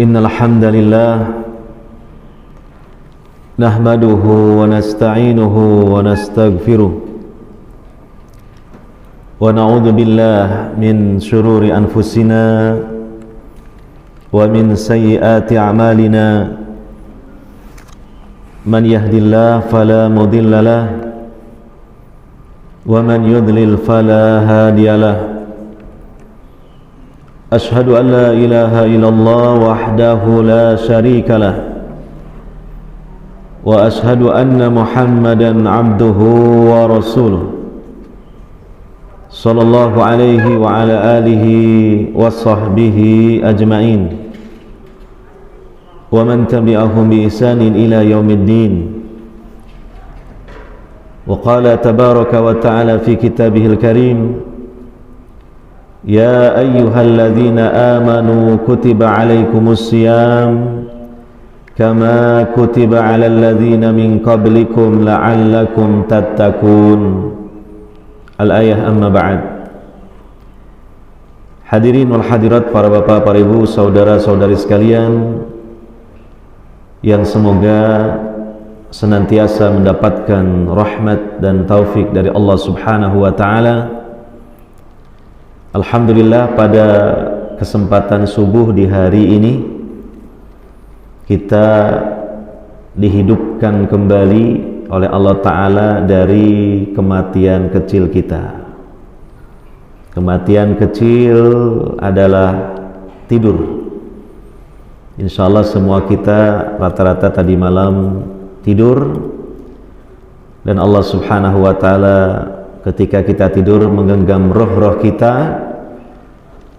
Innal hamdalillah nahmaduhu wa nasta'inuhu wa nastaghfiruh wa na'udzu billahi min shururi anfusina wa min sayyiati a'malina. Man yahdihillahu fala mudilla lahu wa man yudlil fala hadiyalah. Ashhadu an la ilaha illallah wahdahu la syarika lah wa ashhadu anna Muhammadan abduhu wa rasuluh sallallahu alaihi wa ala alihi wa sahbihi ajma'in wa man tabi'ahum bi ihsanin ila yaumiddin. Wa qala tabaraka wa ta'ala fi kitabihil karim: Ya ayyuhalladzina amanu kutiba alaikumus siyam kama kutiba alal ladzina min qablikum la'allakum tattaqun. Al-ayah, amma ba'd. Hadirin wal hadirat, para bapak, para ibu, saudara-saudari sekalian yang semoga senantiasa mendapatkan rahmat dan taufik dari Allah Subhanahu wa ta'ala. Alhamdulillah, pada kesempatan subuh di hari ini kita dihidupkan kembali oleh Allah Ta'ala dari kematian kecil kita. Kematian kecil adalah tidur. Insya Allah semua kita rata-rata tadi malam tidur, dan Allah Subhanahu wa Ta'ala ketika kita tidur menggenggam roh-roh kita,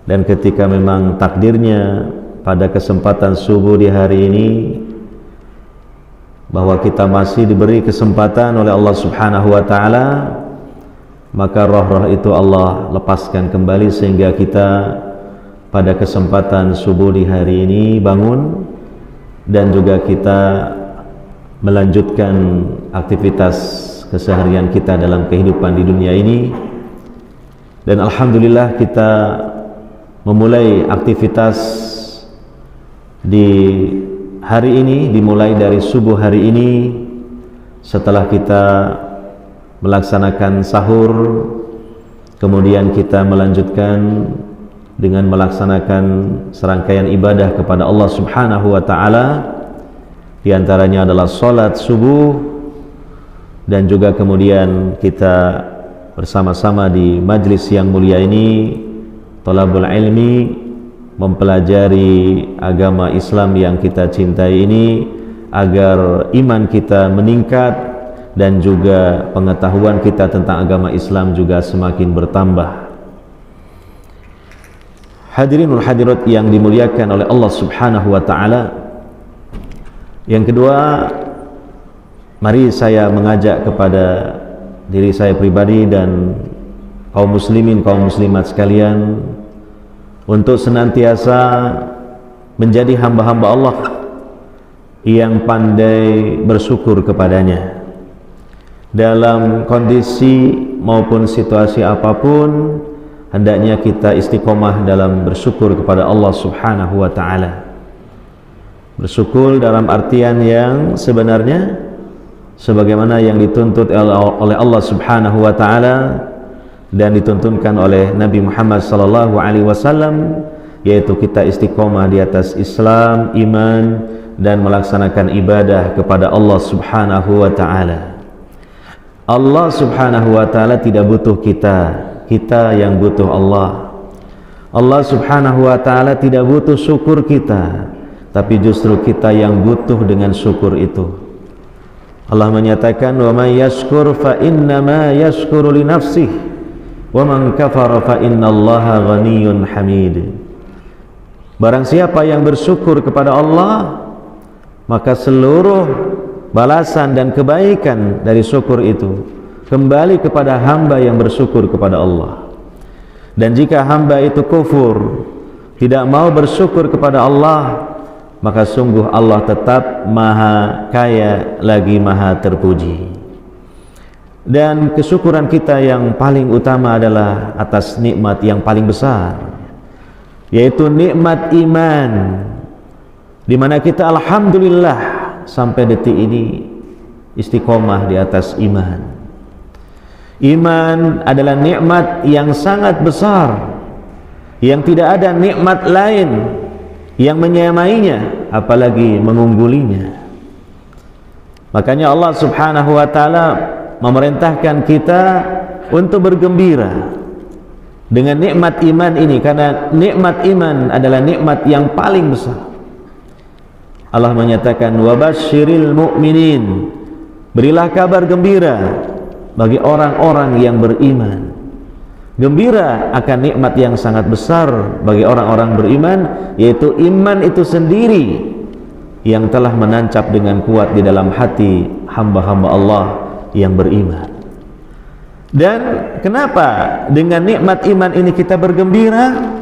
dan ketika memang takdirnya pada kesempatan subuh di hari ini bahwa kita masih diberi kesempatan oleh Allah Subhanahu wa ta'ala, maka roh-roh itu Allah lepaskan kembali sehingga kita pada kesempatan subuh di hari ini bangun dan juga kita melanjutkan aktivitas keseharian kita dalam kehidupan di dunia ini. Dan alhamdulillah kita memulai aktivitas di hari ini, dimulai dari subuh hari ini setelah kita melaksanakan sahur, kemudian kita melanjutkan dengan melaksanakan serangkaian ibadah kepada Allah Subhanahu wa ta'ala. Di antaranya adalah salat subuh, dan juga kemudian kita bersama-sama di majlis yang mulia ini, thalabul ilmi, mempelajari agama Islam yang kita cintai ini, agar iman kita meningkat dan juga pengetahuan kita tentang agama Islam juga semakin bertambah. Hadirin wal hadirat yang dimuliakan oleh Allah Subhanahu wa ta'ala, yang kedua, mari saya mengajak kepada diri saya pribadi dan kaum muslimin, kaum muslimat sekalian untuk senantiasa menjadi hamba-hamba Allah yang pandai bersyukur kepadanya dalam kondisi maupun situasi apapun. Hendaknya kita istiqomah dalam bersyukur kepada Allah Subhanahu wa ta'ala. Bersyukur dalam artian yang sebenarnya sebagaimana yang dituntut oleh Allah Subhanahu wa ta'ala dan dituntunkan oleh Nabi Muhammad sallallahu alaihi wasallam, yaitu kita istiqomah di atas Islam, iman, dan melaksanakan ibadah kepada Allah Subhanahu wa ta'ala. Allah Subhanahu wa ta'ala tidak butuh kita, kita yang butuh Allah. Allah Subhanahu wa ta'ala tidak butuh syukur kita, tapi justru kita yang butuh dengan syukur itu. Allah menyatakan, wa may yashkur fa innama yashkuru li nafsihi wa man kafara fa innallaha ghaniyyun hamid. Barang siapa yang bersyukur kepada Allah, maka seluruh balasan dan kebaikan dari syukur itu kembali kepada hamba yang bersyukur kepada Allah. Dan jika hamba itu kufur, tidak mau bersyukur kepada Allah, maka sungguh Allah tetap maha kaya lagi maha terpuji. Dan kesyukuran kita yang paling utama adalah atas nikmat yang paling besar, yaitu nikmat iman. di mana kita alhamdulillah sampai detik ini istiqomah di atas iman. Iman adalah nikmat yang sangat besar, yang tidak ada nikmat lain yang menyamainya apalagi mengunggulinya. Makanya Allah Subhanahu wa taala memerintahkan kita untuk bergembira dengan nikmat iman ini, karena nikmat iman adalah nikmat yang paling besar. Allah menyatakan wabasyiril mu'minin, berilah kabar gembira bagi orang-orang yang beriman. Gembira akan nikmat yang sangat besar bagi orang-orang beriman, yaitu iman itu sendiri yang telah menancap dengan kuat di dalam hati hamba-hamba Allah yang beriman. Dan kenapa dengan nikmat iman ini kita bergembira?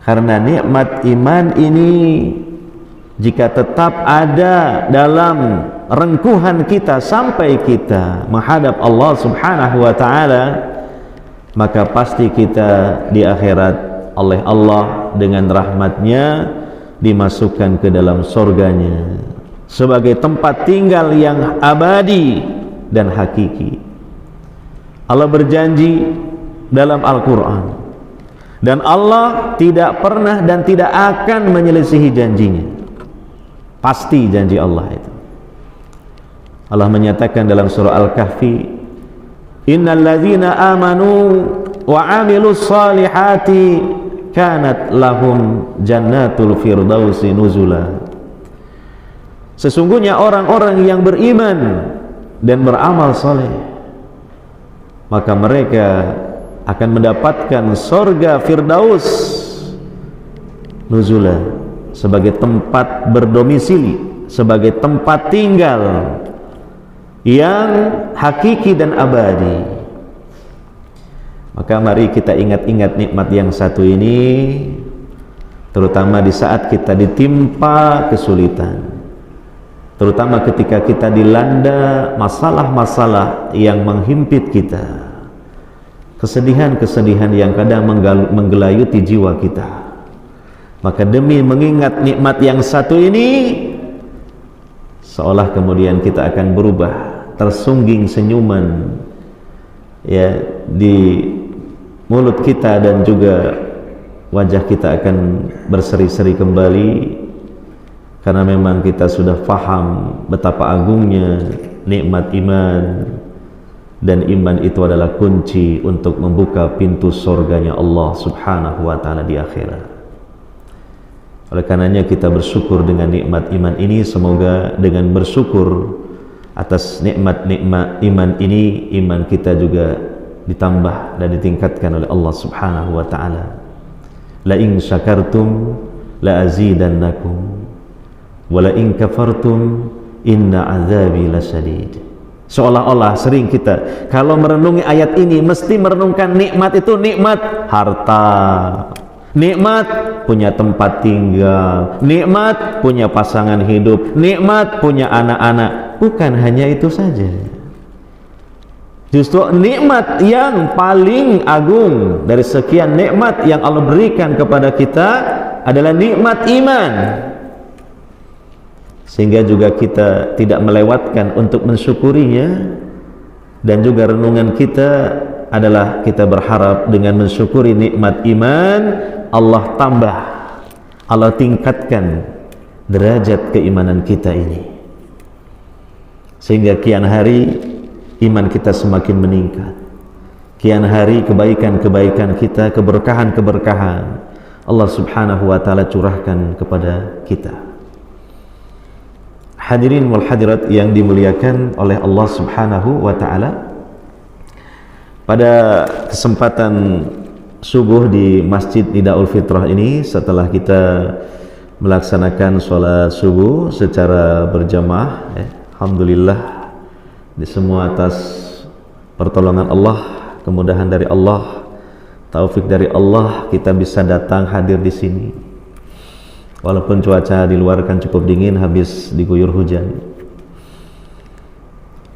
Karena nikmat iman ini jika tetap ada dalam rengkuhan kita sampai kita menghadap Allah Subhanahu wa taala, maka pasti kita di akhirat oleh Allah dengan rahmatnya dimasukkan ke dalam surganya sebagai tempat tinggal yang abadi dan hakiki. Allah berjanji dalam Al-Quran, dan Allah tidak pernah dan tidak akan menyelisihi janjinya. Pasti janji Allah itu. Allah menyatakan dalam surah Al-Kahfi, innal ladzina amanu wa amilus salihati kanat lahum jannatul firdausi nuzula. Sesungguhnya orang-orang yang beriman dan beramal soleh, maka mereka akan mendapatkan surga Firdaus nuzula, sebagai tempat berdomisili, sebagai tempat tinggal yang hakiki dan abadi. Maka mari kita ingat-ingat nikmat yang satu ini, terutama di saat kita ditimpa kesulitan, terutama ketika kita dilanda masalah-masalah yang menghimpit kita, kesedihan-kesedihan yang kadang menggelayuti jiwa kita. Maka demi mengingat nikmat yang satu ini, seolah kemudian kita akan berubah, tersungging senyuman ya di mulut kita, dan juga wajah kita akan berseri-seri kembali, karena memang kita sudah faham betapa agungnya nikmat iman, dan iman itu adalah kunci untuk membuka pintu surganya Allah Subhanahu wa taala di akhirat. Oleh karenanya kita bersyukur dengan nikmat iman ini. Semoga dengan bersyukur atas nikmat-nikmat iman ini, iman kita juga ditambah dan ditingkatkan oleh Allah Subhanahu wa taala. La in syakartum la azidannakum wa la in kafartum inna azabi lasyadid. Seolah-olah sering kita kalau merenungi ayat ini mesti merenungkan nikmat itu nikmat harta, nikmat punya tempat tinggal, nikmat punya pasangan hidup, nikmat punya anak-anak. Bukan hanya itu saja. Justru nikmat yang paling agung dari sekian nikmat yang Allah berikan kepada kita adalah nikmat iman. Sehingga juga kita tidak melewatkan untuk mensyukurinya, dan juga renungan kita adalah kita berharap dengan mensyukuri nikmat iman, Allah tambah, Allah tingkatkan derajat keimanan kita ini, sehingga kian hari iman kita semakin meningkat, kian hari kebaikan-kebaikan kita, keberkahan-keberkahan Allah Subhanahu wa taala curahkan kepada kita. Hadirin wal hadirat yang dimuliakan oleh Allah Subhanahu wa taala, pada kesempatan subuh di Masjid Nidaul Fitrah ini, setelah kita melaksanakan sholat subuh secara berjamaah, alhamdulillah di semua atas pertolongan Allah, kemudahan dari Allah, taufik dari Allah, kita bisa datang hadir di sini. Walaupun cuaca di luar kan cukup dingin, habis diguyur hujan.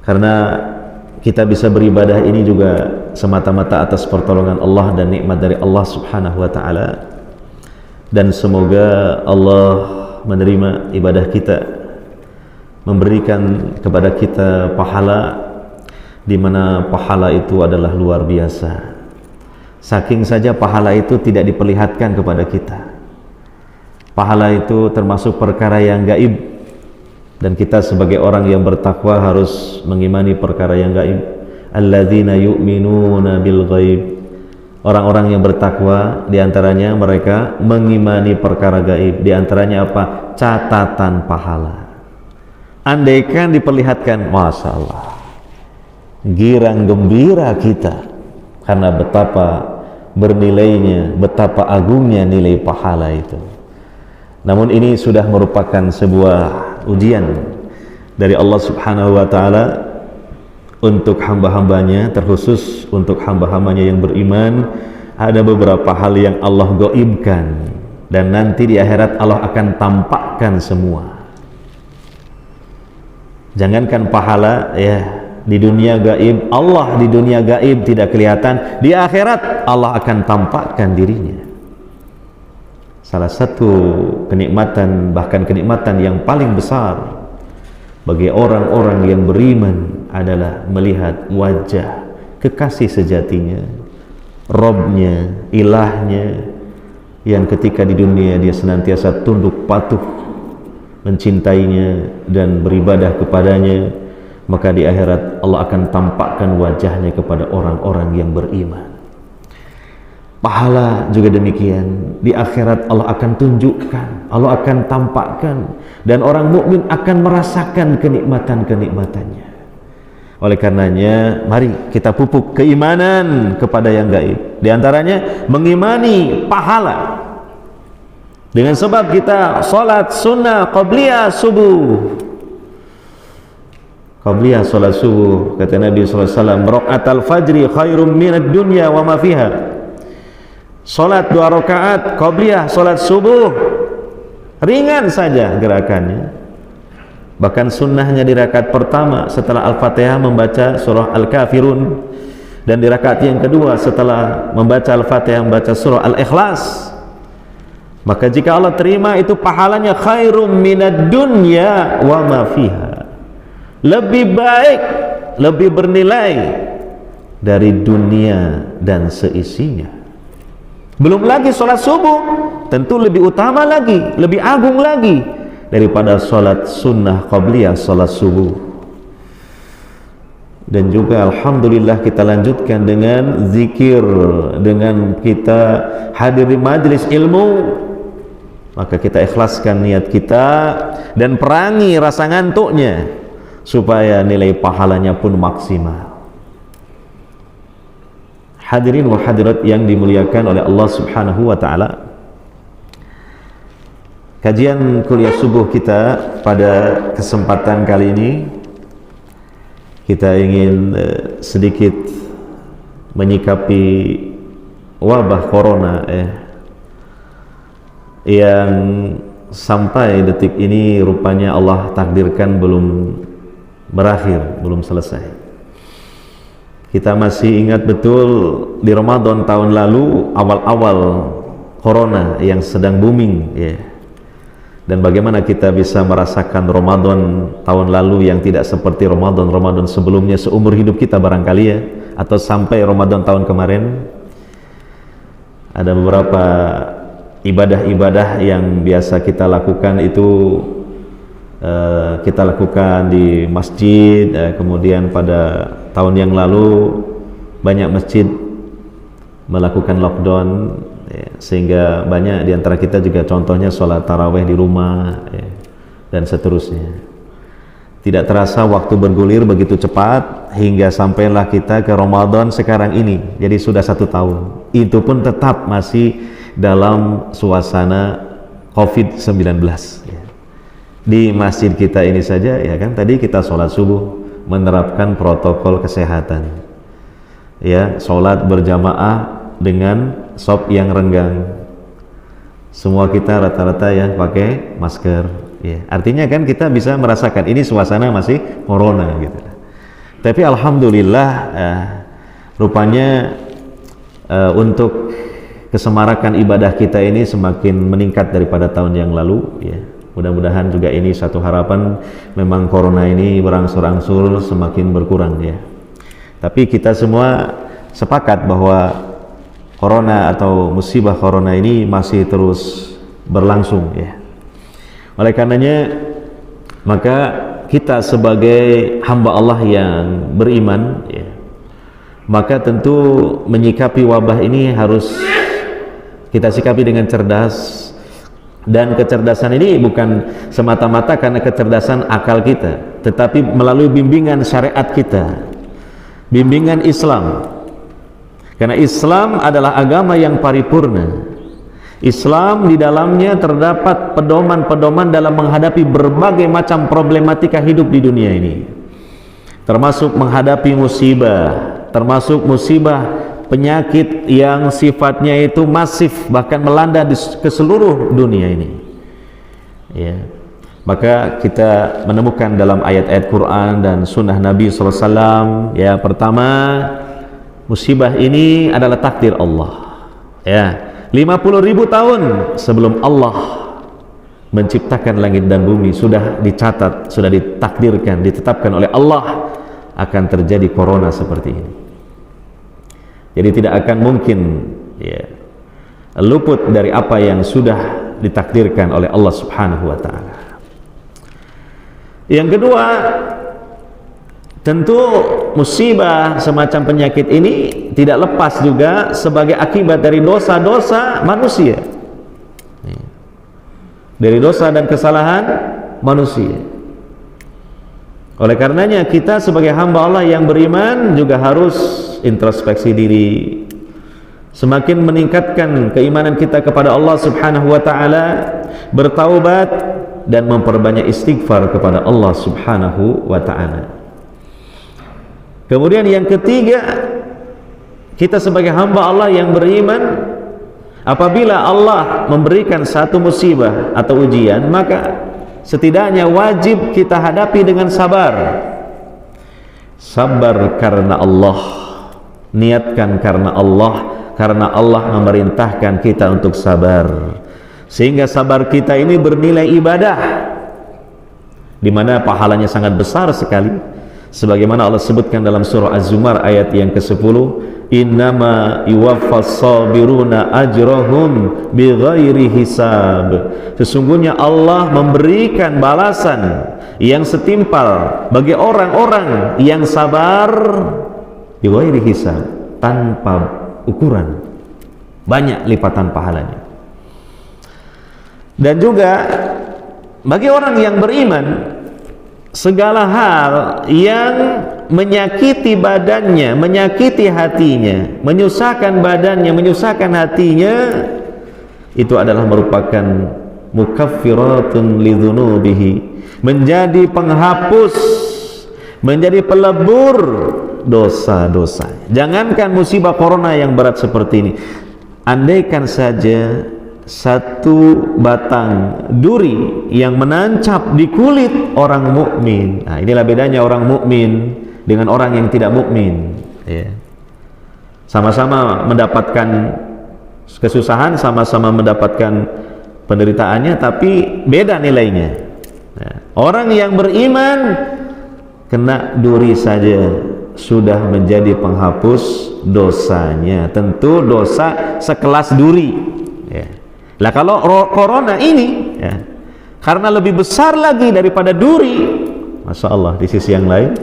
Karena kita bisa beribadah ini juga semata-mata atas pertolongan Allah dan nikmat dari Allah Subhanahu wa taala. Dan semoga Allah menerima ibadah kita, memberikan kepada kita pahala, di mana pahala itu adalah luar biasa. Saking saja pahala itu tidak diperlihatkan kepada kita. Pahala itu termasuk perkara yang gaib, dan kita sebagai orang yang bertakwa harus mengimani perkara yang gaib. Alladzina yu'minuna bil ghaib. Orang-orang yang bertakwa diantaranya mereka mengimani perkara gaib. Diantaranya apa? Catatan pahala. Andaikan diperlihatkan, Masya Allah, girang gembira kita karena betapa bernilainya, betapa agungnya nilai pahala itu. Namun ini sudah merupakan sebuah ujian dari Allah Subhanahu wa Ta'ala untuk hamba-hambanya, terkhusus untuk hamba-hambanya yang beriman. Ada beberapa hal yang Allah gaibkan, dan nanti di akhirat Allah akan tampakkan semua. Jangankan pahala ya, di dunia gaib, Allah di dunia gaib tidak kelihatan, di akhirat Allah akan tampakkan dirinya. Salah satu kenikmatan, bahkan kenikmatan yang paling besar bagi orang-orang yang beriman adalah melihat wajah kekasih sejatinya, Robnya, ilahnya, yang ketika di dunia dia senantiasa tunduk patuh mencintainya dan beribadah kepadanya, maka di akhirat Allah akan tampakkan wajahnya kepada orang-orang yang beriman. Pahala juga demikian, di akhirat Allah akan tunjukkan, Allah akan tampakkan, dan orang mukmin akan merasakan kenikmatan-kenikmatannya. Oleh karenanya, mari kita pupuk keimanan kepada yang gaib. Di antaranya mengimani pahala. Dengan sebab kita salat sunnah qabliyah subuh. Qabliyah salat subuh, kata Nabi SAW, raqatul fajri khairum minad dunya wa ma fiha. Salat 2 rakaat qabliyah salat subuh ringan saja gerakannya. Bahkan sunnahnya di rakaat pertama setelah Al-Fatihah membaca surah Al-Kafirun, dan di rakaat yang kedua setelah membaca Al-Fatihah membaca surah Al-Ikhlas. Maka jika Allah terima, itu pahalanya khairum minad dunya wa ma fiha, lebih baik, lebih bernilai dari dunia dan seisinya. Belum lagi sholat subuh, tentu lebih utama lagi, lebih agung lagi daripada sholat sunnah qabliyah sholat subuh. Dan juga alhamdulillah kita lanjutkan dengan zikir, dengan kita hadir di majlis ilmu. Maka kita ikhlaskan niat kita dan perangi rasa ngantuknya, supaya nilai pahalanya pun maksimal. Hadirin wa hadirat yang dimuliakan oleh Allah Subhanahu wa Ta'ala, kajian kuliah subuh kita pada kesempatan kali ini kita ingin sedikit menyikapi wabah corona yang sampai detik ini rupanya Allah takdirkan belum berakhir, belum selesai. Kita masih ingat betul di Ramadan tahun lalu, awal-awal corona yang sedang booming ya. Dan bagaimana kita bisa merasakan Ramadan tahun lalu yang tidak seperti Ramadan sebelumnya seumur hidup kita barangkali ya, atau sampai Ramadan tahun kemarin. Ada beberapa ibadah-ibadah yang biasa kita lakukan itu kita lakukan di masjid, kemudian pada tahun yang lalu banyak masjid melakukan lockdown sehingga banyak di antara kita juga contohnya sholat taraweh di rumah dan seterusnya. Tidak terasa waktu bergulir begitu cepat hingga sampailah kita ke Ramadan sekarang ini. Jadi sudah 1 tahun. Itu pun tetap masih dalam suasana COVID-19 di masjid kita ini saja ya kan. Tadi kita sholat subuh menerapkan protokol kesehatan ya, sholat berjamaah dengan shop yang renggang, semua kita rata-rata ya pakai masker ya. Artinya kan kita bisa merasakan ini suasana masih corona gitu. Tapi alhamdulillah rupanya untuk kesemarakan ibadah kita ini semakin meningkat daripada tahun yang lalu ya. Mudah-mudahan juga ini satu harapan, memang corona ini berangsur-angsur semakin berkurang ya. Tapi kita semua sepakat bahwa corona atau musibah corona ini masih terus berlangsung ya. Oleh karenanya maka kita sebagai hamba Allah yang beriman ya, maka tentu menyikapi wabah ini harus kita sikapi dengan cerdas. Dan kecerdasan ini bukan semata-mata karena kecerdasan akal kita, tetapi melalui bimbingan syariat kita, bimbingan Islam. Karena Islam adalah agama yang paripurna. Islam di dalamnya terdapat pedoman-pedoman dalam menghadapi berbagai macam problematika hidup di dunia ini, termasuk menghadapi musibah, termasuk musibah penyakit yang sifatnya itu masif, bahkan melanda ke seluruh dunia ini ya. Maka kita menemukan dalam ayat-ayat Quran dan sunnah Nabi SAW ya, pertama musibah ini adalah takdir Allah ya. 50.000 tahun sebelum Allah menciptakan langit dan bumi sudah dicatat, sudah ditakdirkan, ditetapkan oleh Allah akan terjadi corona seperti ini. Jadi tidak akan mungkin ya, luput dari apa yang sudah ditakdirkan oleh Allah Subhanahu wa ta'ala. Yang kedua, tentu musibah semacam penyakit ini tidak lepas juga sebagai akibat dari dosa-dosa manusia, dari dosa dan kesalahan manusia. Oleh karenanya kita sebagai hamba Allah yang beriman juga harus introspeksi diri, semakin meningkatkan keimanan kita kepada Allah Subhanahu wa ta'ala, bertaubat dan memperbanyak istighfar kepada Allah Subhanahu wa ta'ala. Kemudian yang ketiga, kita sebagai hamba Allah yang beriman, apabila Allah memberikan satu musibah atau ujian, maka setidaknya wajib kita hadapi dengan sabar. Sabar karena Allah, niatkan karena Allah memerintahkan kita untuk sabar, sehingga sabar kita ini bernilai ibadah, di mana pahalanya sangat besar sekali, sebagaimana Allah sebutkan dalam surah Az-Zumar ayat yang ke-10, innama yuwaffas sabiruna ajrahum bighairi hisab. Sesungguhnya Allah memberikan balasan yang setimpal bagi orang-orang yang sabar bighairi hisab, tanpa ukuran, banyak lipatan pahalanya. Dan juga bagi orang yang beriman, segala hal yang menyakiti badannya, menyakiti hatinya, menyusahkan badannya, menyusahkan hatinya, itu adalah merupakan mukaffiratun lidzunubihi, menjadi penghapus, menjadi pelebur dosa-dosa. Jangankan musibah corona yang berat seperti ini, andaikan saja satu batang duri yang menancap di kulit orang mukmin. Nah, inilah bedanya orang mukmin dengan orang yang tidak mukmin ya. Sama-sama mendapatkan kesusahan, sama-sama mendapatkan penderitaannya, tapi beda nilainya ya. Orang yang beriman kena duri saja sudah menjadi penghapus dosanya, tentu dosa sekelas duri ya. Lah kalau corona ini ya, karena lebih besar lagi daripada duri, Masya Allah, di sisi yang lain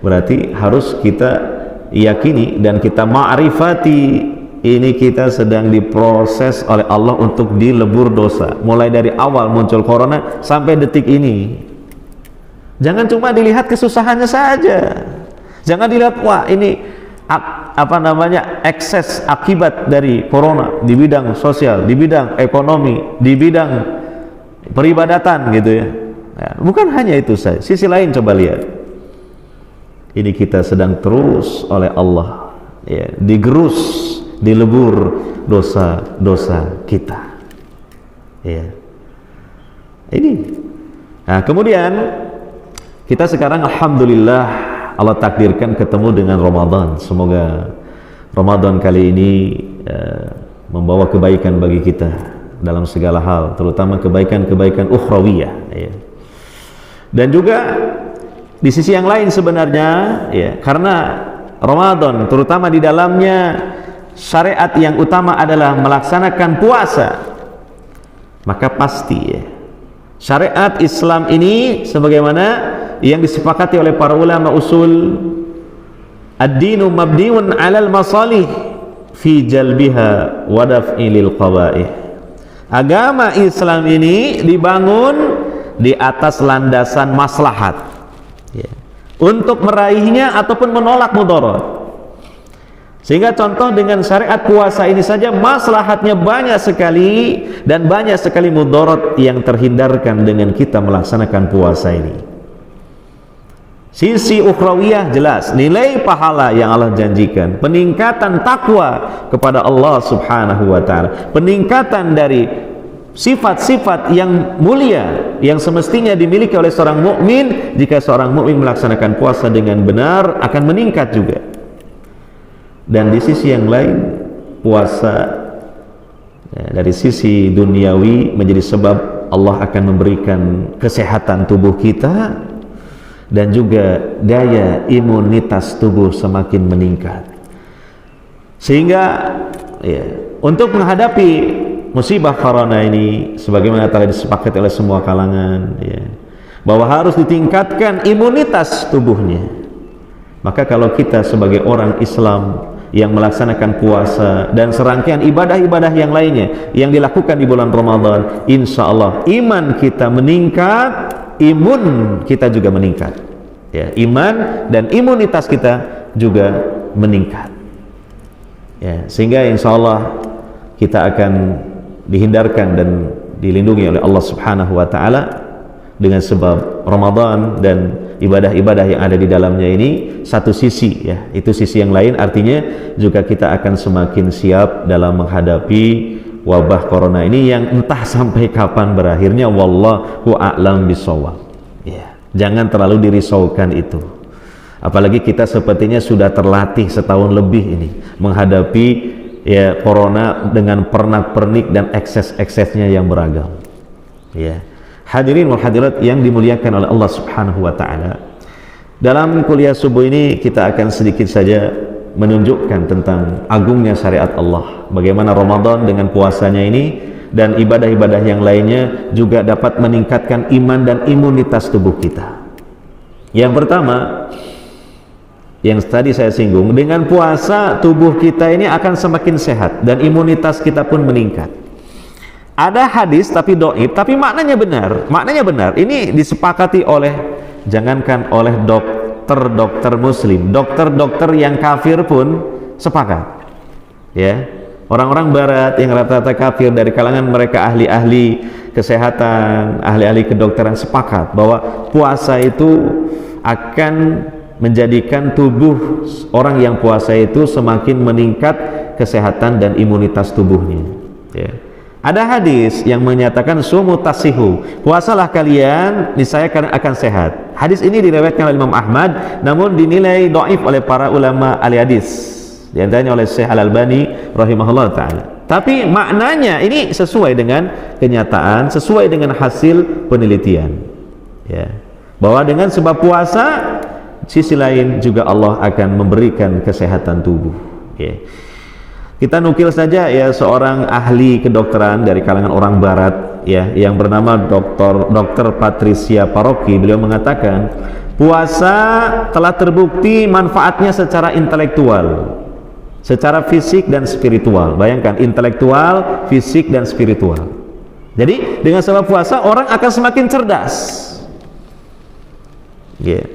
berarti harus kita yakini dan kita ma'rifati, ini kita sedang diproses oleh Allah untuk dilebur dosa, mulai dari awal muncul corona sampai detik ini. Jangan cuma dilihat kesusahannya saja, jangan dilihat wah ini apa namanya ekses akibat dari corona di bidang sosial, di bidang ekonomi, di bidang peribadatan gitu ya. Ya, bukan hanya itu saja, sisi lain coba lihat. Ini kita sedang terus oleh Allah ya, digerus, dilebur dosa-dosa kita. Ya. Ini. Nah, kemudian kita sekarang alhamdulillah Allah takdirkan ketemu dengan Ramadan. Semoga Ramadan kali ini membawa kebaikan bagi kita dalam segala hal, terutama kebaikan-kebaikan ukhrawiyah, ya. Dan juga di sisi yang lain sebenarnya, ya, karena Ramadan terutama di dalamnya syariat yang utama adalah melaksanakan puasa, maka pasti, ya, syariat Islam ini sebagaimana yang disepakati oleh para ulama usul, ad-dinu mabniun 'alal masalih fi jalbiha wa daf'ilil qabaih. Agama Islam ini dibangun di atas landasan maslahat, ya, untuk meraihnya ataupun menolak mudarat. Sehingga contoh dengan syariat puasa ini saja maslahatnya banyak sekali dan banyak sekali mudarat yang terhindarkan dengan kita melaksanakan puasa ini. Sisi ukhrawiyah jelas, nilai pahala yang Allah janjikan, peningkatan takwa kepada Allah Subhanahu wa taala, peningkatan dari sifat-sifat yang mulia yang semestinya dimiliki oleh seorang mukmin. Jika seorang mukmin melaksanakan puasa dengan benar akan meningkat juga. Dan di sisi yang lain, puasa, ya, dari sisi duniawi menjadi sebab Allah akan memberikan kesehatan tubuh kita dan juga daya imunitas tubuh semakin meningkat. Sehingga, ya, untuk menghadapi musibah corona ini, sebagaimana telah disepakati oleh semua kalangan, ya, bahwa harus ditingkatkan imunitas tubuhnya. Maka kalau kita sebagai orang Islam yang melaksanakan puasa dan serangkaian ibadah-ibadah yang lainnya yang dilakukan di bulan Ramadan, insya Allah iman kita meningkat, imun kita juga meningkat, ya, iman dan imunitas kita juga meningkat, ya, sehingga insya Allah kita akan dihindarkan dan dilindungi oleh Allah Subhanahu wa taala dengan sebab Ramadan dan ibadah-ibadah yang ada di dalamnya ini. Satu sisi, ya, itu sisi yang lain, artinya juga kita akan semakin siap dalam menghadapi wabah corona ini yang entah sampai kapan berakhirnya, wallahu a'lam bishawab, ya. Jangan terlalu dirisaukan itu, apalagi kita sepertinya sudah terlatih setahun lebih ini menghadapi, ya, corona dengan pernak-pernik dan ekses-eksesnya yang beragam, ya. Hadirin wal hadirat yang dimuliakan oleh Allah Subhanahu wa taala, dalam kuliah subuh ini kita akan sedikit saja menunjukkan tentang agungnya syariat Allah, bagaimana Ramadan dengan puasanya ini dan ibadah-ibadah yang lainnya juga dapat meningkatkan iman dan imunitas tubuh kita. Yang pertama, yang tadi saya singgung, dengan puasa tubuh kita ini akan semakin sehat dan imunitas kita pun meningkat. Ada hadis tapi dhaif, tapi maknanya benar. Ini disepakati oleh, jangankan oleh dokter muslim, dokter yang kafir pun sepakat, ya. Orang-orang barat yang rata-rata kafir dari kalangan mereka ahli-ahli kesehatan, ahli-ahli kedokteran sepakat bahwa puasa itu akan menjadikan tubuh orang yang puasa itu semakin meningkat kesehatan dan imunitas tubuhnya, ya. Ada hadis yang menyatakan sumu tasihu, puasalah kalian niscaya kalian akan sehat. Hadis ini diriwayatkan oleh Imam Ahmad namun dinilai dhaif oleh para ulama ahli hadis, di antaranya oleh Syekh Al-Albani rahimahullah taala. Tapi maknanya ini sesuai dengan kenyataan, sesuai dengan hasil penelitian, ya, bahwa dengan sebab puasa sisi lain juga Allah akan memberikan kesehatan tubuh, ya. Kita nukil saja, ya, seorang ahli kedokteran dari kalangan orang barat, ya, yang bernama Dr. Patricia Parocchi. Beliau mengatakan puasa telah terbukti manfaatnya secara intelektual, secara fisik dan spiritual. Bayangkan, intelektual, fisik dan spiritual. Jadi dengan sebab puasa orang akan semakin cerdas, ya.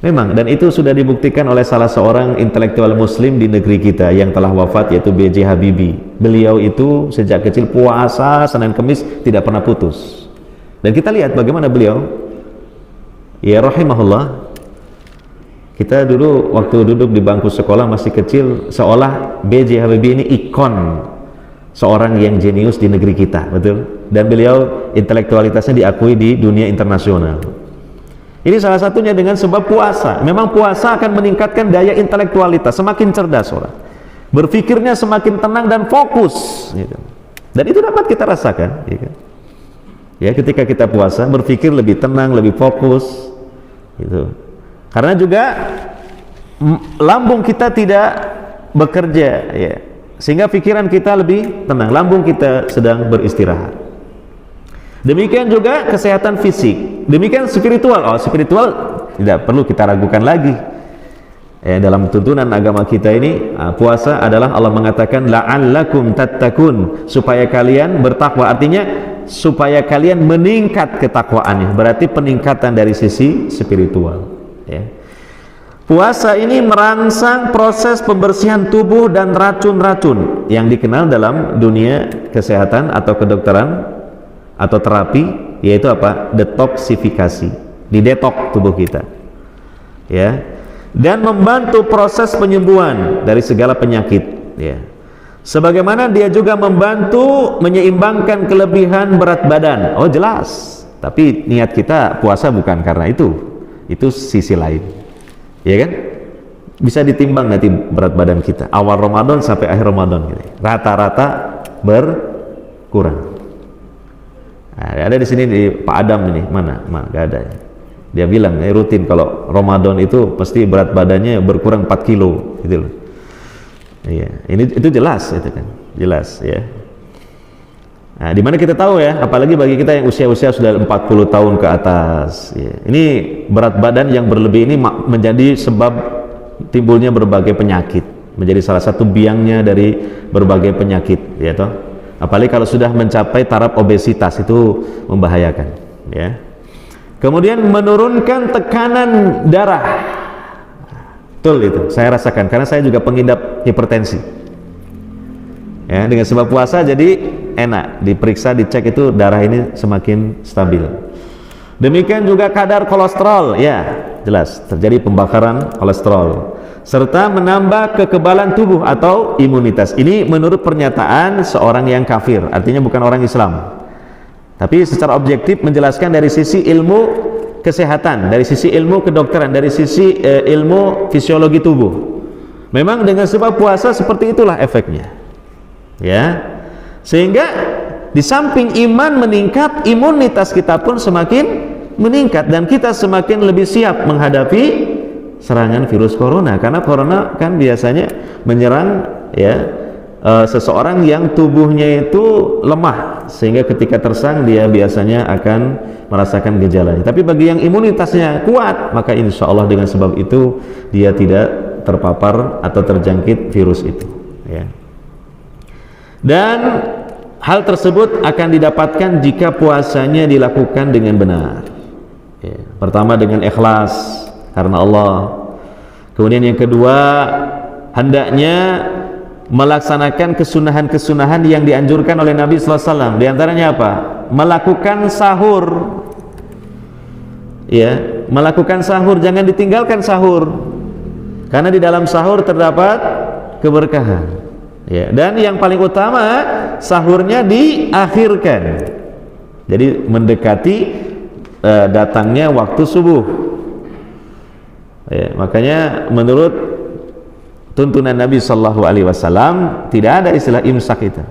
Memang, dan itu sudah dibuktikan oleh salah seorang intelektual muslim di negeri kita yang telah wafat, yaitu B.J. Habibie. Beliau itu sejak kecil puasa Senin Kemis tidak pernah putus. Dan kita lihat bagaimana beliau, ya, rahimahullah. Kita dulu waktu duduk di bangku sekolah masih kecil, seolah B.J. Habibie ini ikon seorang yang jenius di negeri kita, betul? Dan beliau intelektualitasnya diakui di dunia internasional. Ini salah satunya dengan sebab puasa. Memang puasa akan meningkatkan daya intelektualitas, semakin cerdas orang, berpikirnya semakin tenang dan fokus, gitu. Dan itu dapat kita rasakan, ya kan? Ya, ketika kita puasa berpikir lebih tenang, lebih fokus gitu. Karena juga lambung kita tidak bekerja, ya, sehingga pikiran kita lebih tenang, lambung kita sedang beristirahat. Demikian juga kesehatan fisik, demikian spiritual. Spiritual tidak perlu kita ragukan lagi. Dalam tuntunan agama kita ini, puasa adalah Allah mengatakan la'allakum tattaqun, supaya kalian bertakwa, artinya supaya kalian meningkat ketakwaannya, berarti peningkatan dari sisi spiritual, ya. Puasa ini merangsang proses pembersihan tubuh dan racun-racun yang dikenal dalam dunia kesehatan atau kedokteran atau terapi, yaitu apa? Detoksifikasi, didetok tubuh kita, ya, dan membantu proses penyembuhan dari segala penyakit, ya. Sebagaimana dia juga membantu menyeimbangkan kelebihan berat badan. Jelas. Tapi niat kita puasa bukan karena itu sisi lain, ya kan? Bisa ditimbang nanti berat badan kita awal Ramadan sampai akhir Ramadan gitu. Rata-rata berkurang. Ada di sini di Pak Adam ini, mana? Gak ada ya. Dia bilang rutin kalau Ramadan itu pasti berat badannya berkurang 4 kilo gitu loh. Iya, itu jelas, itu kan jelas, ya. Nah, dimana kita tahu ya, apalagi bagi kita yang usia sudah 40 tahun ke atas, ya. Ini berat badan yang berlebih ini menjadi sebab timbulnya berbagai penyakit, menjadi salah satu biangnya dari berbagai penyakit, ya toh. Apalagi kalau sudah mencapai taraf obesitas, itu membahayakan, ya. Kemudian menurunkan tekanan darah. Betul itu, saya rasakan karena saya juga pengidap hipertensi. Ya, dengan sebab puasa jadi enak, diperiksa, dicek itu darah ini semakin stabil. Demikian juga kadar kolesterol, ya, jelas terjadi pembakaran kolesterol, serta menambah kekebalan tubuh atau imunitas. Ini menurut pernyataan seorang yang kafir, artinya bukan orang Islam. Tapi secara objektif menjelaskan dari sisi ilmu kesehatan, dari sisi ilmu kedokteran, dari sisi ilmu fisiologi tubuh. Memang dengan sebab puasa seperti itulah efeknya, ya. Sehingga di samping iman meningkat, imunitas kita pun semakin meningkat dan kita semakin lebih siap menghadapi serangan virus corona. Karena corona kan biasanya menyerang, ya, seseorang yang tubuhnya itu lemah, sehingga ketika tersang dia biasanya akan merasakan gejalanya. Tapi bagi yang imunitasnya kuat, maka insya Allah dengan sebab itu dia tidak terpapar atau terjangkit virus itu, ya. Dan hal tersebut akan didapatkan jika puasanya dilakukan dengan benar, ya. Pertama dengan ikhlas karena Allah. Kemudian yang kedua, hendaknya melaksanakan kesunahan-kesunahan yang dianjurkan oleh Nabi sallallahu alaihi wasallam. Di antaranya apa? Melakukan sahur, ya, melakukan sahur, jangan ditinggalkan sahur, karena di dalam sahur terdapat keberkahan, ya. Dan yang paling utama, sahurnya diakhirkan, jadi mendekati datangnya waktu subuh, ya. Makanya menurut tuntunan Nabi Shallallahu Alaihi Wasallam tidak ada istilah imsak itu.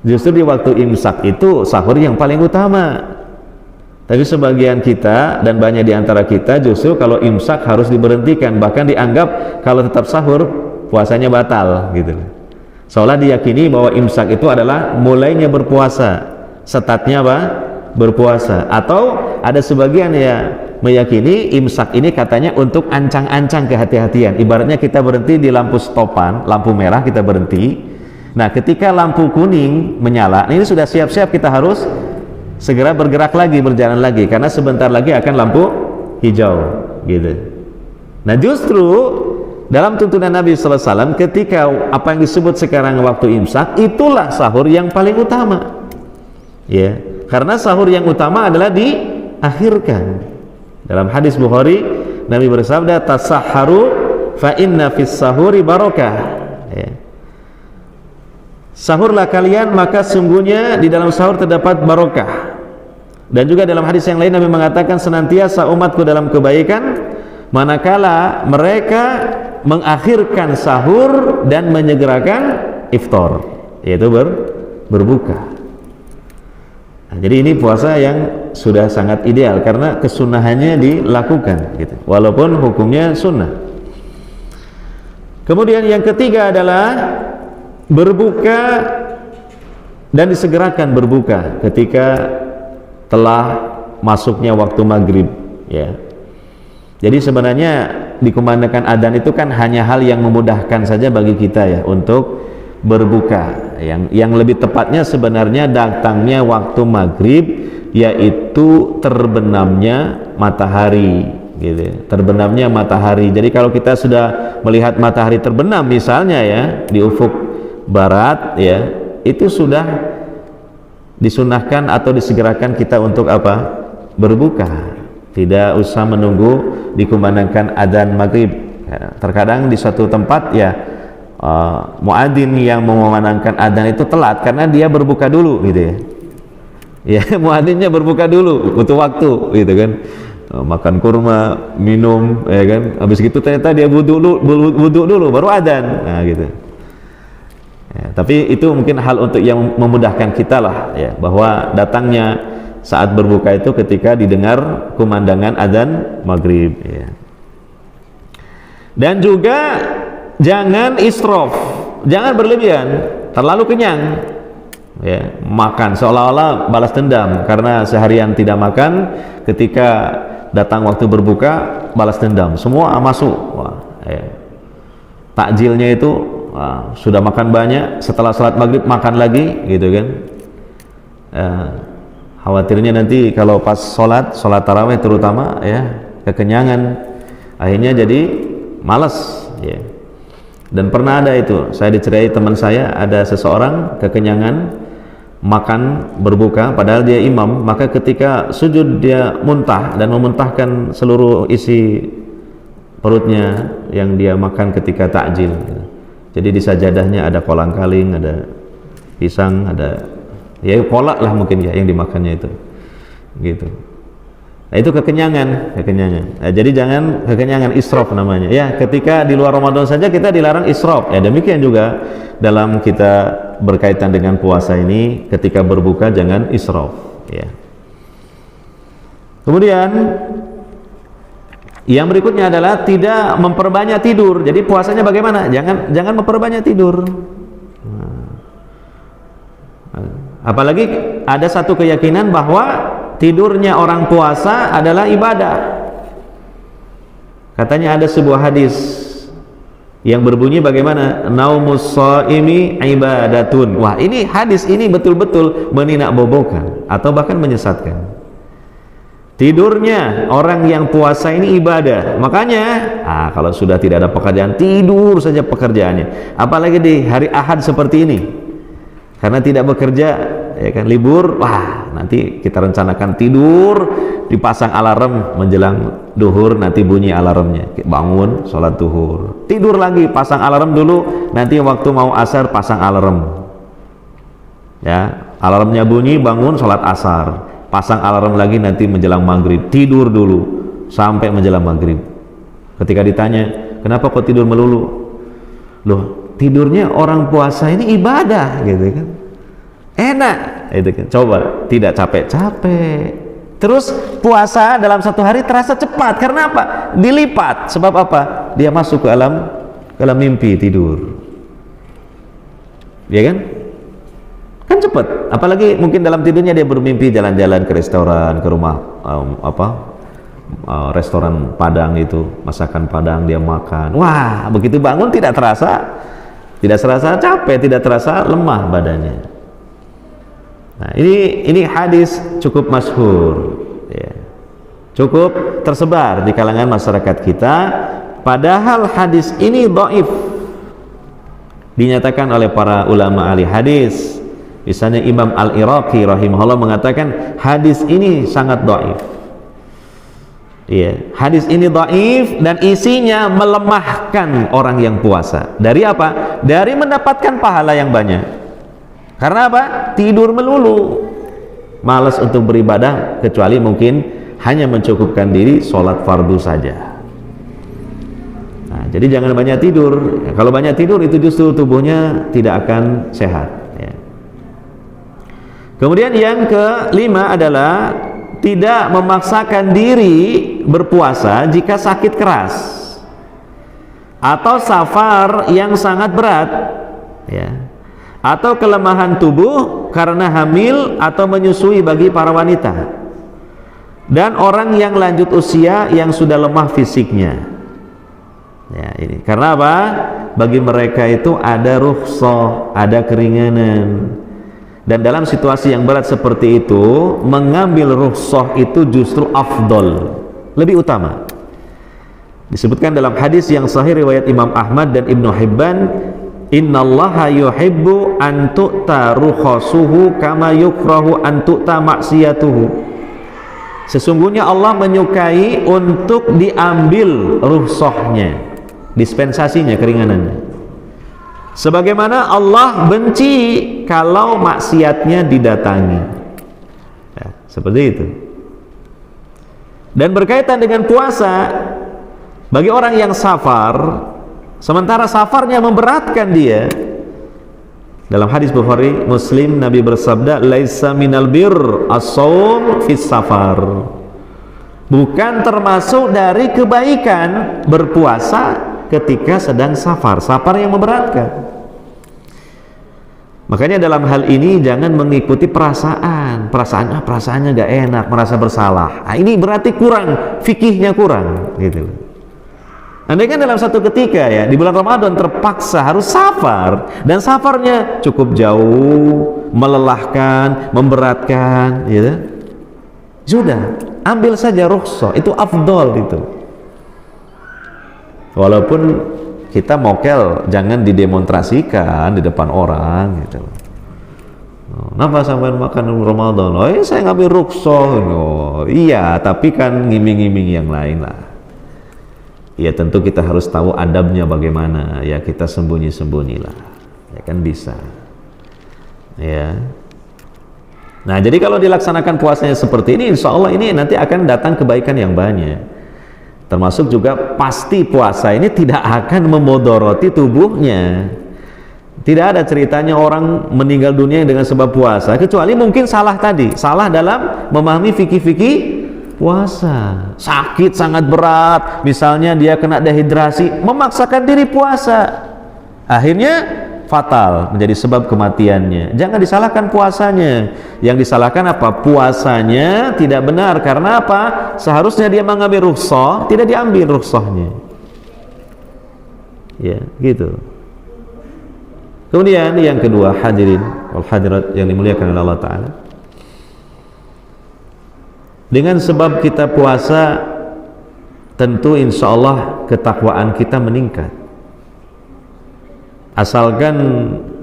Justru di waktu imsak itu sahur yang paling utama. Tapi sebagian kita dan banyak di antara kita justru kalau imsak harus diberhentikan, bahkan dianggap kalau tetap sahur puasanya batal gitu. Seolah diyakini bahwa imsak itu adalah mulainya berpuasa, startnya apa? Berpuasa. Atau ada sebagian ya meyakini imsak ini katanya untuk ancang-ancang kehati-hatian. Ibaratnya kita berhenti di lampu stopan, lampu merah kita berhenti. Nah, ketika lampu kuning menyala, ini sudah siap-siap kita harus segera bergerak lagi, berjalan lagi, karena sebentar lagi akan lampu hijau, gitu. Nah, justru dalam tuntunan Nabi Sallallahu Alaihi Wasallam, ketika apa yang disebut sekarang waktu imsak, itulah sahur yang paling utama, ya. Karena sahur yang utama adalah diakhirkan. Dalam hadis Bukhari, Nabi bersabda, "Tasahharu fa inna fis sahuri barakah." Ya. Sahurlah kalian, maka sungguhnya di dalam sahur terdapat barokah. Dan juga dalam hadis yang lain Nabi mengatakan, senantiasa umatku dalam kebaikan manakala mereka mengakhirkan sahur dan menyegerakan iftar, yaitu berbuka. Nah, jadi ini puasa yang sudah sangat ideal karena kesunahannya dilakukan gitu, walaupun hukumnya sunnah. Kemudian yang ketiga adalah berbuka dan disegerakan berbuka ketika telah masuknya waktu maghrib, ya. Jadi sebenarnya dikumandangkan adzan itu kan hanya hal yang memudahkan saja bagi kita ya untuk berbuka. Yang lebih tepatnya sebenarnya datangnya waktu maghrib, yaitu terbenamnya matahari, gitu. Terbenamnya matahari. Jadi kalau kita sudah melihat matahari terbenam misalnya ya di ufuk barat ya, itu sudah disunahkan atau disegerakan kita untuk apa? Berbuka. Tidak usah menunggu dikumandangkan adzan maghrib. Ya, terkadang di suatu tempat ya muadzin yang mengumandangkan adzan itu telat karena dia berbuka dulu gitu ya. Ya, muadzinnya berbuka dulu, butuh waktu gitu kan. Makan kurma, minum ya kan. Habis gitu ternyata dia wudu dulu baru adzan. Nah gitu. Ya, tapi itu mungkin hal untuk yang memudahkan kita lah ya, bahwa datangnya saat berbuka itu ketika didengar kumandangan adzan maghrib ya. Dan juga jangan israf, jangan berlebihan, terlalu kenyang ya, makan seolah-olah balas dendam karena seharian tidak makan, ketika datang waktu berbuka balas dendam, semua masuk. Wah, ya. Takjilnya itu sudah makan banyak, setelah salat maghrib makan lagi gitu kan. Khawatirnya nanti kalau pas sholat tarawih terutama ya, kekenyangan, akhirnya jadi malas ya. Dan pernah ada itu, saya diceritai teman saya, ada seseorang kekenyangan makan berbuka padahal dia imam, maka ketika sujud dia muntah dan memuntahkan seluruh isi perutnya yang dia makan ketika takjil gitu. Jadi di sajadahnya ada kolang-kaling, ada pisang, ada ya kolak lah mungkin ya yang dimakannya itu gitu. Nah, itu kekenyangan. Nah, jadi jangan kekenyangan, israf namanya ya. Ketika di luar Ramadan saja kita dilarang israf ya, demikian juga dalam kita berkaitan dengan puasa ini, ketika berbuka jangan israf ya. Kemudian yang berikutnya adalah tidak memperbanyak tidur. Jadi puasanya bagaimana? Jangan memperbanyak tidur. Apalagi ada satu keyakinan bahwa tidurnya orang puasa adalah ibadah. Katanya ada sebuah hadis yang berbunyi bagaimana? Naumus shaimi ibadatun. Wah, ini hadis ini betul-betul meninakbobokan atau bahkan menyesatkan. Tidurnya orang yang puasa ini ibadah. Makanya kalau sudah tidak ada pekerjaan, tidur saja pekerjaannya. Apalagi di hari Ahad seperti ini, karena tidak bekerja ya kan, libur, wah nanti kita rencanakan tidur, dipasang alarm menjelang duhur, nanti bunyi alarmnya, bangun sholat duhur, tidur lagi, pasang alarm dulu, nanti waktu mau asar pasang alarm ya, alarmnya bunyi, bangun sholat asar, pasang alarm lagi nanti menjelang maghrib, tidur dulu sampai menjelang maghrib. Ketika ditanya kenapa kok tidur melulu, loh tidurnya orang puasa ini ibadah gitu kan, enak itu kan. Coba tidak capek-capek, terus puasa dalam satu hari terasa cepat. Karena apa? Dilipat. Sebab apa? Dia masuk ke alam mimpi tidur ya kan cepat. Apalagi mungkin dalam tidurnya dia bermimpi jalan-jalan ke restoran, ke rumah restoran Padang, itu masakan Padang dia makan. Wah, begitu bangun tidak terasa capek, tidak terasa lemah badannya. Nah, ini hadis cukup masyhur ya. Cukup tersebar di kalangan masyarakat kita, padahal hadis ini dhaif. Dinyatakan oleh para ulama ahli hadis, misalnya Imam Al-Iraqi rahimahullah mengatakan hadis ini sangat dhaif. Iya, hadis ini dhaif dan isinya melemahkan orang yang puasa. Dari apa? Dari mendapatkan pahala yang banyak. Karena apa? Tidur melulu, malas untuk beribadah, kecuali mungkin hanya mencukupkan diri sholat fardu saja. Nah, jadi jangan banyak tidur. Kalau banyak tidur itu justru tubuhnya tidak akan sehat ya. Kemudian yang kelima adalah tidak memaksakan diri berpuasa jika sakit keras atau safar yang sangat berat, ya, atau kelemahan tubuh karena hamil atau menyusui bagi para wanita dan orang yang lanjut usia yang sudah lemah fisiknya. Ya, ini karena apa? Bagi mereka itu ada rukhsah, ada keringanan. Dan dalam situasi yang berat seperti itu, mengambil rukhsah itu justru afdol, lebih utama. Disebutkan dalam hadis yang sahih riwayat Imam Ahmad dan Ibnu Hibban, innallaha yuhibbu an tu'ta rukhasuhu kama yukrahu an tu'ta maksiyatuhu. Sesungguhnya Allah menyukai untuk diambil rukhsahnya, dispensasinya, keringanannya, sebagaimana Allah benci kalau maksiatnya didatangi, ya, seperti itu. Dan berkaitan dengan puasa, bagi orang yang safar, sementara safarnya memberatkan dia, dalam hadis Bukhari Muslim Nabi bersabda, laisa minal bir as-shaum fis safar, bukan termasuk dari kebaikan berpuasa ketika sedang safar, safar yang memberatkan. Makanya dalam hal ini jangan mengikuti perasaannya gak enak, merasa bersalah. Nah, ini berarti kurang, fikihnya kurang, gitu. Andai kan dalam satu ketika ya di bulan Ramadan terpaksa harus safar dan safarnya cukup jauh, melelahkan, memberatkan, gitu. Sudah, ambil saja rukhsah, itu afdol itu. Walaupun kita mokel jangan didemonstrasikan di depan orang, gitu. Kenapa sampai makan Ramadan? Oh, saya ngambil rukhsah. Oh, iya, tapi kan ngiming-ngiming yang lain lah. Ya tentu kita harus tahu adabnya bagaimana. Ya kita sembunyi-sembunyilah. Ya kan bisa. Ya. Nah, jadi kalau dilaksanakan puasanya seperti ini, insya Allah ini nanti akan datang kebaikan yang banyak. Termasuk juga pasti puasa ini tidak akan memodoroti tubuhnya. Tidak ada ceritanya orang meninggal dunia dengan sebab puasa, kecuali mungkin salah tadi, salah dalam memahami fikih-fikih puasa. Sakit sangat berat, misalnya dia kena dehidrasi, memaksakan diri puasa, akhirnya fatal, menjadi sebab kematiannya. Jangan disalahkan puasanya, yang disalahkan apa? Puasanya tidak benar. Karena apa? Seharusnya dia mengambil rukhsah, tidak diambil rukhsahnya. Ya, gitu. Kemudian yang kedua, hadirin wal hadirat yang dimuliakan oleh Allah Ta'ala, dengan sebab kita puasa, tentu insya Allah ketakwaan kita meningkat. Asalkan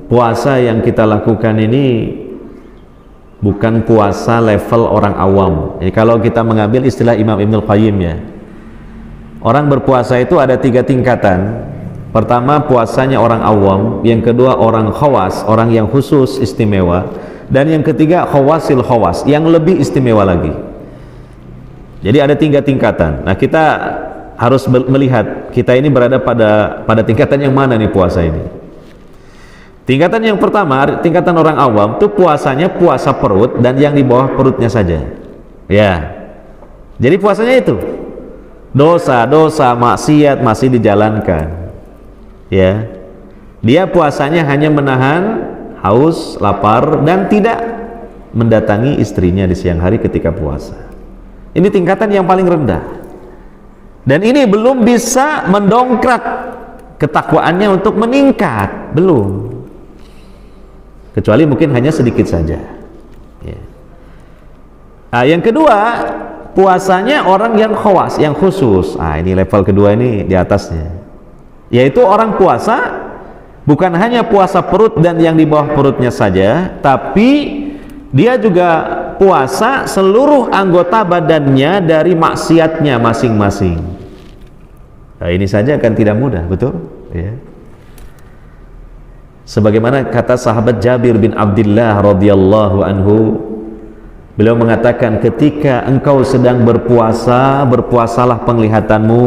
puasa yang kita lakukan ini bukan puasa level orang awam. Jadi kalau kita mengambil istilah Imam Ibnul Qayyim, ya, orang berpuasa itu ada 3 tingkatan. Pertama, puasanya orang awam. Yang kedua, orang khawas, orang yang khusus istimewa. Dan yang ketiga, khawasil khawas, yang lebih istimewa lagi. Jadi ada 3 tingkatan. Nah, kita harus melihat kita ini berada pada tingkatan yang mana nih puasa ini. Tingkatan yang pertama, tingkatan orang awam itu puasanya puasa perut dan yang di bawah perutnya saja. Ya. Jadi puasanya itu dosa-dosa maksiat masih dijalankan. Ya. Dia puasanya hanya menahan haus, lapar, dan tidak mendatangi istrinya di siang hari ketika puasa. Ini tingkatan yang paling rendah. Dan ini belum bisa mendongkrak ketakwaannya untuk meningkat, belum. Kecuali mungkin hanya sedikit saja. Ya. Nah, yang kedua, puasanya orang yang khawas, yang khusus. Ah, ini level kedua ini di atasnya. Yaitu orang puasa bukan hanya puasa perut dan yang di bawah perutnya saja, tapi dia juga puasa seluruh anggota badannya dari maksiatnya masing-masing. Nah, ini saja kan tidak mudah, betul? Ya. Sebagaimana kata sahabat Jabir bin Abdullah radhiyallahu anhu, beliau mengatakan, ketika engkau sedang berpuasa, berpuasalah penglihatanmu,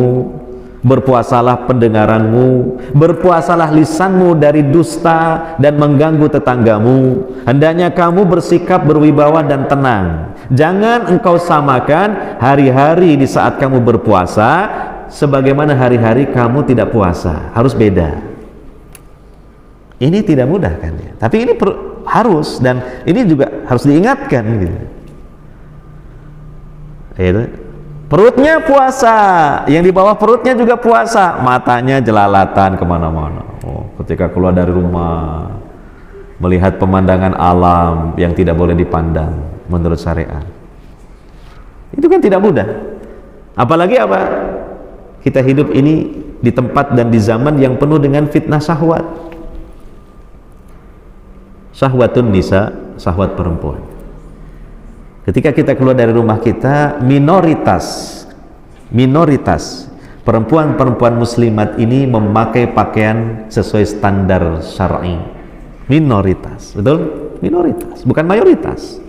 berpuasalah pendengaranmu, berpuasalah lisanmu dari dusta dan mengganggu tetanggamu. Hendaknya kamu bersikap berwibawa dan tenang. Jangan engkau samakan hari-hari di saat kamu berpuasa sebagaimana hari-hari kamu tidak puasa. Harus beda. Ini tidak mudah kan ya, tapi ini harus, dan ini juga harus diingatkan gitu. Itu perutnya puasa, yang di bawah perutnya juga puasa, matanya jelalatan kemana-mana. Oh, ketika keluar dari rumah melihat pemandangan alam yang tidak boleh dipandang menurut syariat, itu kan tidak mudah. Apalagi apa? Kita hidup ini di tempat dan di zaman yang penuh dengan fitnah syahwat. Syahwatun nisa, syahwat perempuan. Ketika kita keluar dari rumah kita, minoritas perempuan-perempuan muslimat ini memakai pakaian sesuai standar syar'i. Minoritas, betul? Minoritas, bukan mayoritas.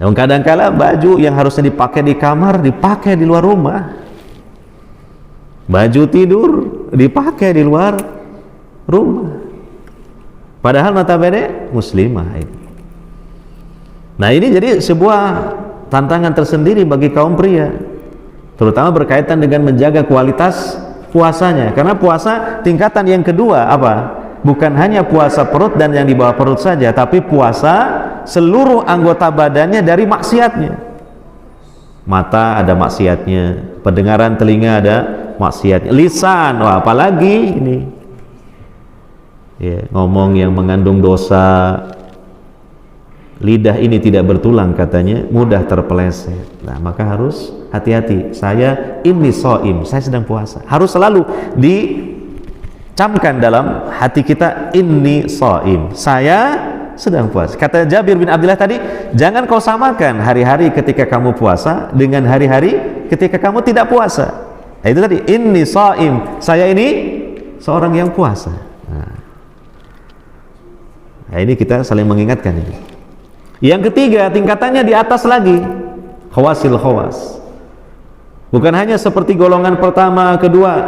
Dan kadang-kala baju yang harusnya dipakai di kamar dipakai di luar rumah. Baju tidur dipakai di luar rumah. Padahal notabene muslimah ini. Nah, ini jadi sebuah tantangan tersendiri bagi kaum pria, terutama berkaitan dengan menjaga kualitas puasanya. Karena puasa tingkatan yang kedua apa? Bukan hanya puasa perut dan yang di bawah perut saja, tapi puasa seluruh anggota badannya dari maksiatnya. Mata ada maksiatnya, pendengaran telinga ada maksiatnya, lisan, wah, apalagi ini ya, ngomong yang mengandung dosa. Lidah ini tidak bertulang katanya, mudah terpeleset. Nah, maka harus hati-hati. Saya ini shaim, saya sedang puasa. Harus selalu dicamkan dalam hati kita, ini shaim, saya sedang puasa. Kata Jabir bin Abdullah tadi, jangan kau samakan hari-hari ketika kamu puasa dengan hari-hari ketika kamu tidak puasa. Nah, itu tadi, ini shaim, saya ini seorang yang puasa. Nah, ini kita saling mengingatkan ini. Yang ketiga, tingkatannya di atas lagi, khawasil khawas. Bukan hanya seperti golongan pertama, kedua,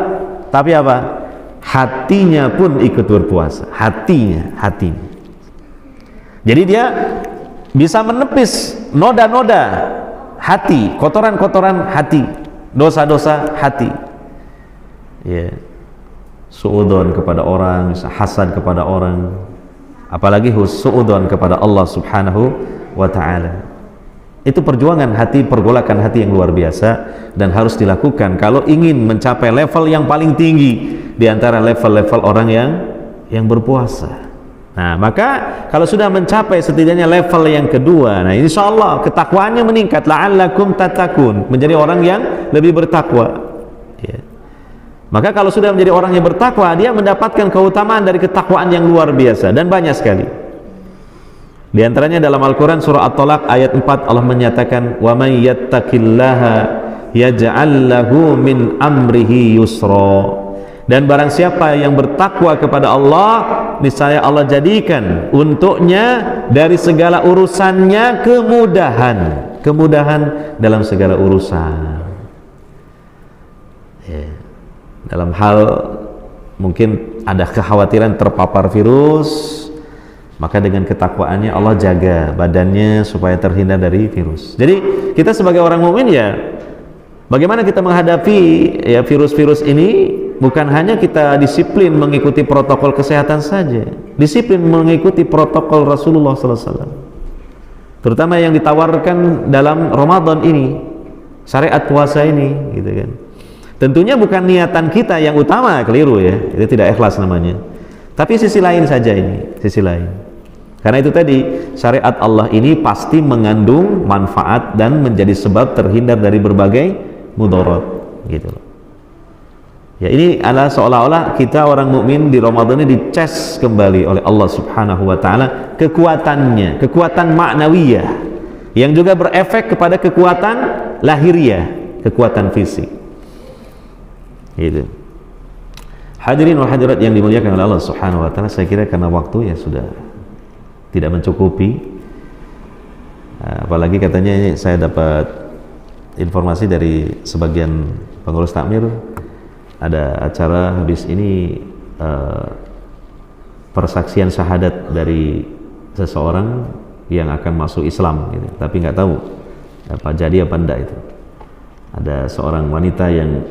tapi apa? Hatinya pun ikut berpuasa. Hatinya. Jadi dia bisa menepis noda-noda hati, kotoran-kotoran hati, dosa-dosa hati. Ya, suudzon kepada orang, hasad kepada orang. Apalagi husnudzon kepada Allah Subhanahu wa ta'ala. Itu perjuangan hati, pergolakan hati yang luar biasa dan harus dilakukan kalau ingin mencapai level yang paling tinggi di antara level-level orang yang berpuasa. Nah, maka kalau sudah mencapai setidaknya level yang kedua, nah insyaallah ketakwaannya meningkat, la'allakum tattaqun, menjadi orang yang lebih bertakwa. Ya. Maka kalau sudah menjadi orang yang bertakwa, dia mendapatkan keutamaan dari ketakwaan yang luar biasa dan banyak sekali. Di antaranya dalam Al-Quran surah At-Talaq ayat 4 Allah menyatakan, wa man yattaqillaha yaj'al lahu min amrihi yusra. Dan barang siapa yang bertakwa kepada Allah, niscaya Allah jadikan untuknya dari segala urusannya kemudahan dalam segala urusan. Dalam hal mungkin ada kekhawatiran terpapar virus, maka dengan ketakwaannya Allah jaga badannya supaya terhindar dari virus. Jadi kita sebagai orang mukmin ya, bagaimana kita menghadapi ya virus-virus ini? Bukan hanya kita disiplin mengikuti protokol kesehatan saja, disiplin mengikuti protokol Rasulullah SAW, terutama yang ditawarkan dalam Ramadan ini, syariat puasa ini, gitu kan. Tentunya bukan niatan kita yang utama, keliru ya, itu tidak ikhlas namanya. Tapi sisi lain saja ini, sisi lain. Karena itu tadi, syariat Allah ini pasti mengandung manfaat dan menjadi sebab terhindar dari berbagai mudarat, gitu loh. Ya, ini adalah seolah-olah kita orang mukmin di Ramadan ini dicas kembali oleh Allah Subhanahu wa taala kekuatannya, kekuatan ma'nawiyah yang juga berefek kepada kekuatan lahiriah, kekuatan fisik. Gitu. Hadirin wal hadirat yang dimuliakan oleh Allah Subhanahu wa taala, saya kira karena waktu ya sudah tidak mencukupi. Apalagi katanya ini saya dapat informasi dari sebagian pengurus takmir, ada acara habis ini persaksian syahadat dari seseorang yang akan masuk Islam gitu. Tapi nggak tahu apa jadi apa enggak itu. Ada seorang wanita yang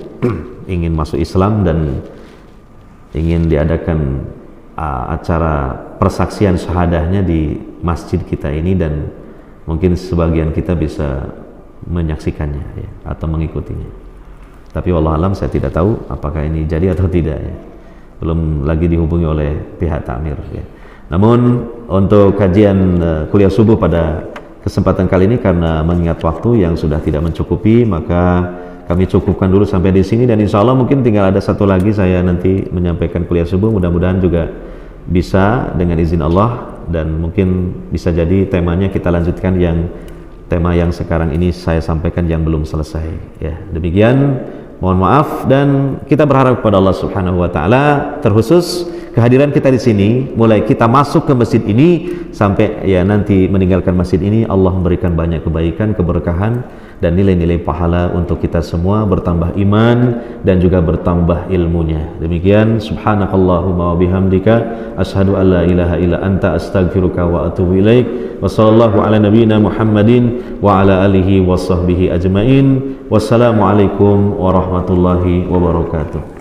ingin masuk Islam dan ingin diadakan acara persaksian syahadahnya di masjid kita ini, dan mungkin sebagian kita bisa menyaksikannya ya, atau mengikutinya. Tapi wallahu alam, saya tidak tahu apakah ini jadi atau tidak ya. Belum lagi dihubungi oleh pihak takmir ya. Namun untuk kajian kuliah subuh pada kesempatan kali ini, karena mengingat waktu yang sudah tidak mencukupi, maka kami cukupkan dulu sampai di sini, dan insya Allah mungkin tinggal ada satu lagi saya nanti menyampaikan kuliah subuh, mudah-mudahan juga bisa dengan izin Allah, dan mungkin bisa jadi temanya kita lanjutkan yang tema yang sekarang ini saya sampaikan yang belum selesai ya. Demikian, mohon maaf, dan kita berharap kepada Allah Subhanahu wa taala, terkhusus kehadiran kita di sini, mulai kita masuk ke masjid ini sampai ya nanti meninggalkan masjid ini, Allah memberikan banyak kebaikan, keberkahan dan nilai-nilai pahala untuk kita semua, bertambah iman dan juga bertambah ilmunya. Demikian, subhanakallahumma wa bihamdika asyhadu an la ilaha illa anta astaghfiruka wa atubu ilaik. Wa sallallahu ala nabiyyina Muhammadin wa ala alihi wa sahbihi ajmain. Wassalamualaikum warahmatullahi wabarakatuh.